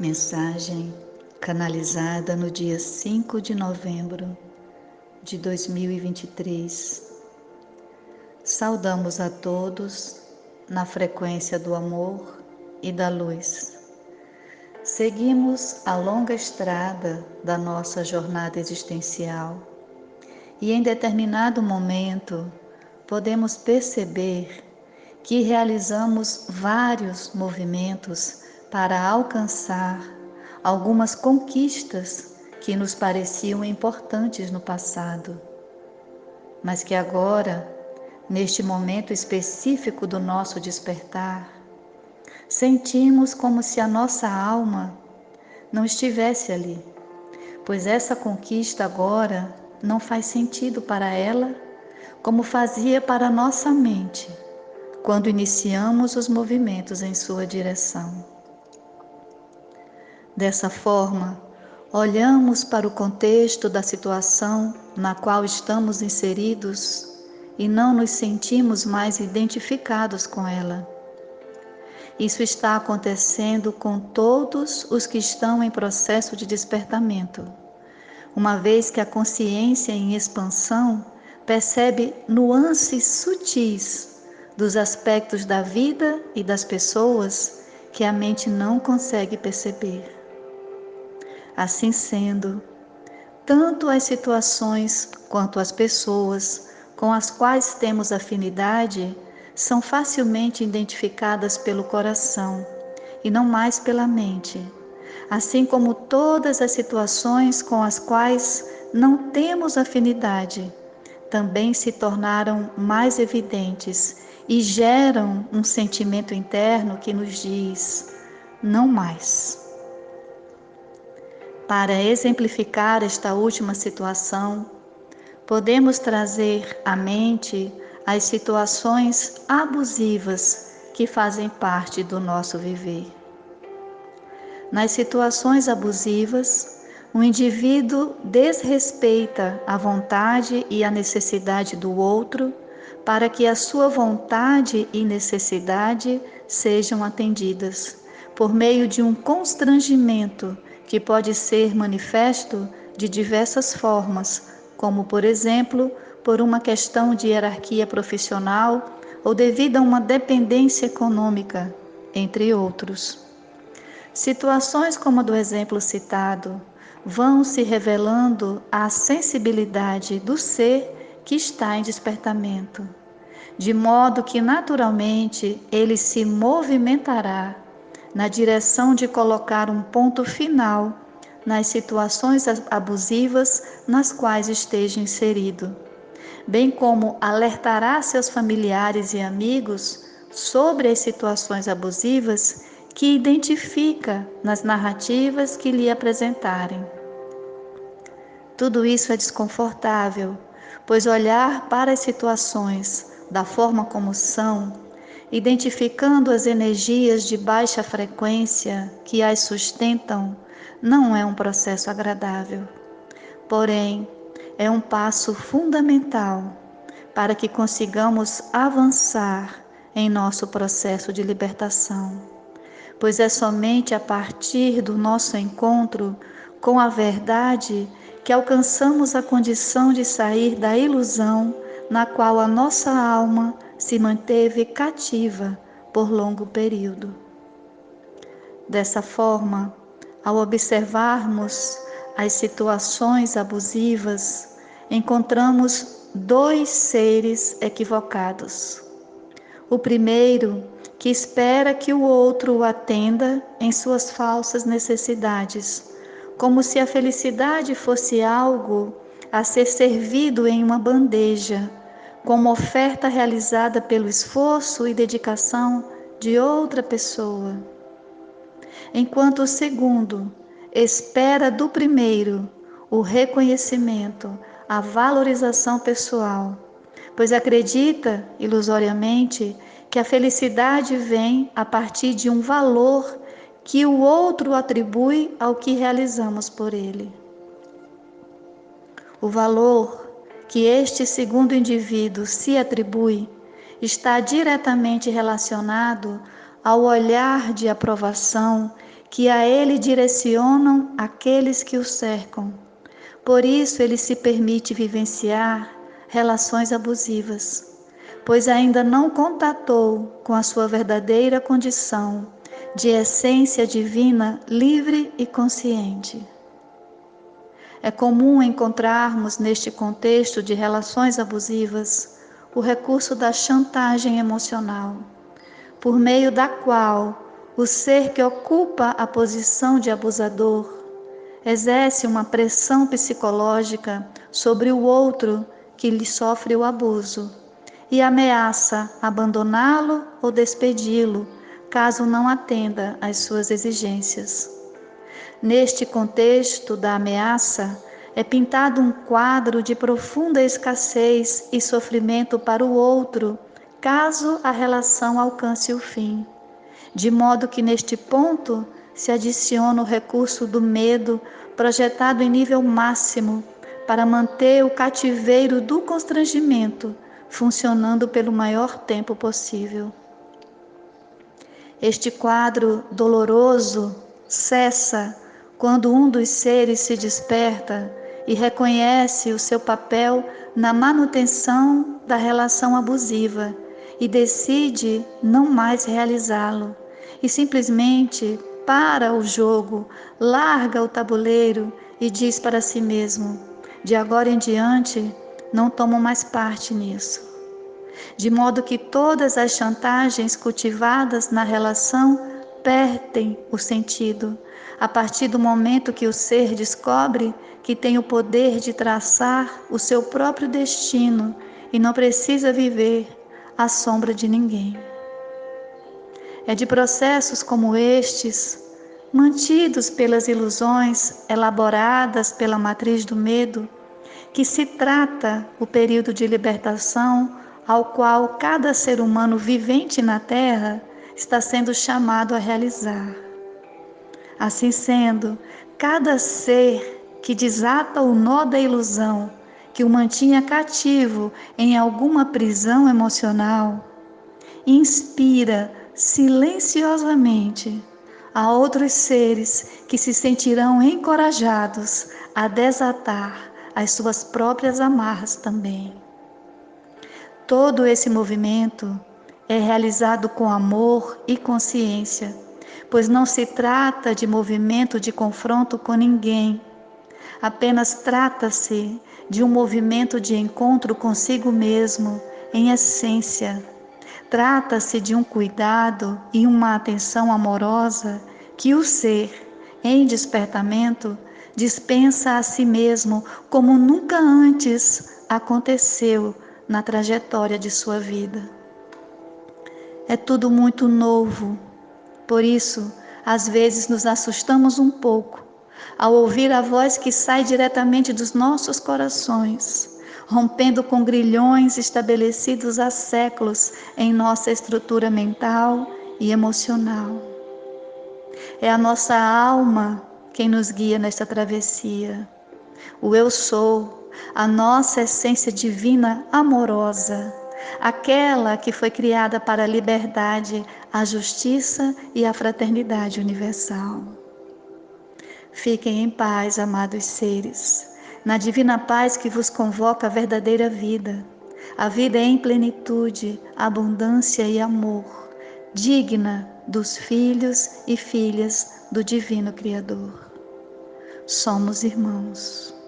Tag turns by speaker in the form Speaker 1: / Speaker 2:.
Speaker 1: Mensagem canalizada no dia 5 de novembro de 2023. Saudamos a todos na frequência do amor e da luz. Seguimos a longa estrada da nossa jornada existencial e em determinado momento podemos perceber que realizamos vários movimentos para alcançar algumas conquistas que nos pareciam importantes no passado, mas que agora, neste momento específico do nosso despertar, sentimos como se a nossa alma não estivesse ali, pois essa conquista agora não faz sentido para ela como fazia para a nossa mente quando iniciamos os movimentos em sua direção. Dessa forma, olhamos para o contexto da situação na qual estamos inseridos e não nos sentimos mais identificados com ela. Isso está acontecendo com todos os que estão em processo de despertamento, uma vez que a consciência em expansão percebe nuances sutis dos aspectos da vida e das pessoas que a mente não consegue perceber. Assim sendo, tanto as situações quanto as pessoas com as quais temos afinidade são facilmente identificadas pelo coração e não mais pela mente, assim como todas as situações com as quais não temos afinidade também se tornaram mais evidentes e geram um sentimento interno que nos diz: não mais. Para exemplificar esta última situação, podemos trazer à mente as situações abusivas que fazem parte do nosso viver. Nas situações abusivas, o indivíduo desrespeita a vontade e a necessidade do outro para que a sua vontade e necessidade sejam atendidas, por meio de um constrangimento que pode ser manifesto de diversas formas, como, por exemplo, por uma questão de hierarquia profissional ou devido a uma dependência econômica, entre outros. Situações como a do exemplo citado vão se revelando à sensibilidade do ser que está em despertamento, de modo que naturalmente ele se movimentará na direção de colocar um ponto final nas situações abusivas nas quais esteja inserido, bem como alertará seus familiares e amigos sobre as situações abusivas que identifica nas narrativas que lhe apresentarem. Tudo isso é desconfortável, pois olhar para as situações da forma como são, identificando as energias de baixa frequência que as sustentam, não é um processo agradável. Porém, é um passo fundamental para que consigamos avançar em nosso processo de libertação, pois é somente a partir do nosso encontro com a verdade que alcançamos a condição de sair da ilusão na qual a nossa alma se manteve cativa por longo período. Dessa forma, ao observarmos as situações abusivas, encontramos dois seres equivocados. O primeiro, que espera que o outro o atenda em suas falsas necessidades, como se a felicidade fosse algo a ser servido em uma bandeja, como oferta realizada pelo esforço e dedicação de outra pessoa. Enquanto o segundo espera do primeiro o reconhecimento, a valorização pessoal, pois acredita ilusoriamente que a felicidade vem a partir de um valor que o outro atribui ao que realizamos por ele. O valor que este segundo indivíduo se atribui está diretamente relacionado ao olhar de aprovação que a ele direcionam aqueles que o cercam. Por isso ele se permite vivenciar relações abusivas, pois ainda não contatou com a sua verdadeira condição de essência divina livre e consciente. É comum encontrarmos neste contexto de relações abusivas o recurso da chantagem emocional, por meio da qual o ser que ocupa a posição de abusador exerce uma pressão psicológica sobre o outro que lhe sofre o abuso e ameaça abandoná-lo ou despedi-lo, caso não atenda às suas exigências. Neste contexto da ameaça, é pintado um quadro de profunda escassez e sofrimento para o outro, caso a relação alcance o fim. De modo que neste ponto se adiciona o recurso do medo projetado em nível máximo para manter o cativeiro do constrangimento funcionando pelo maior tempo possível. Este quadro doloroso cessa quando um dos seres se desperta e reconhece o seu papel na manutenção da relação abusiva e decide não mais realizá-lo, e simplesmente para o jogo, larga o tabuleiro e diz para si mesmo: de agora em diante não tomo mais parte nisso. De modo que todas as chantagens cultivadas na relação perdem o sentido, a partir do momento que o ser descobre que tem o poder de traçar o seu próprio destino e não precisa viver à sombra de ninguém. É de processos como estes, mantidos pelas ilusões elaboradas pela matriz do medo, que se trata o período de libertação ao qual cada ser humano vivente na Terra está sendo chamado a realizar. Assim sendo, cada ser que desata o nó da ilusão que o mantinha cativo em alguma prisão emocional, inspira silenciosamente a outros seres que se sentirão encorajados a desatar as suas próprias amarras também. Todo esse movimento é realizado com amor e consciência, pois não se trata de movimento de confronto com ninguém, apenas trata-se de um movimento de encontro consigo mesmo, em essência. Trata-se de um cuidado e uma atenção amorosa que o ser, em despertamento, dispensa a si mesmo como nunca antes aconteceu na trajetória de sua vida. É tudo muito novo, por isso, às vezes nos assustamos um pouco ao ouvir a voz que sai diretamente dos nossos corações, rompendo com grilhões estabelecidos há séculos em nossa estrutura mental e emocional. É a nossa alma quem nos guia nesta travessia. O Eu Sou, a nossa essência divina amorosa, aquela que foi criada para a liberdade, a justiça e a fraternidade universal. Fiquem em paz, amados seres, na divina paz que vos convoca a verdadeira vida, a vida em plenitude, abundância e amor, digna dos filhos e filhas do Divino Criador. Somos irmãos.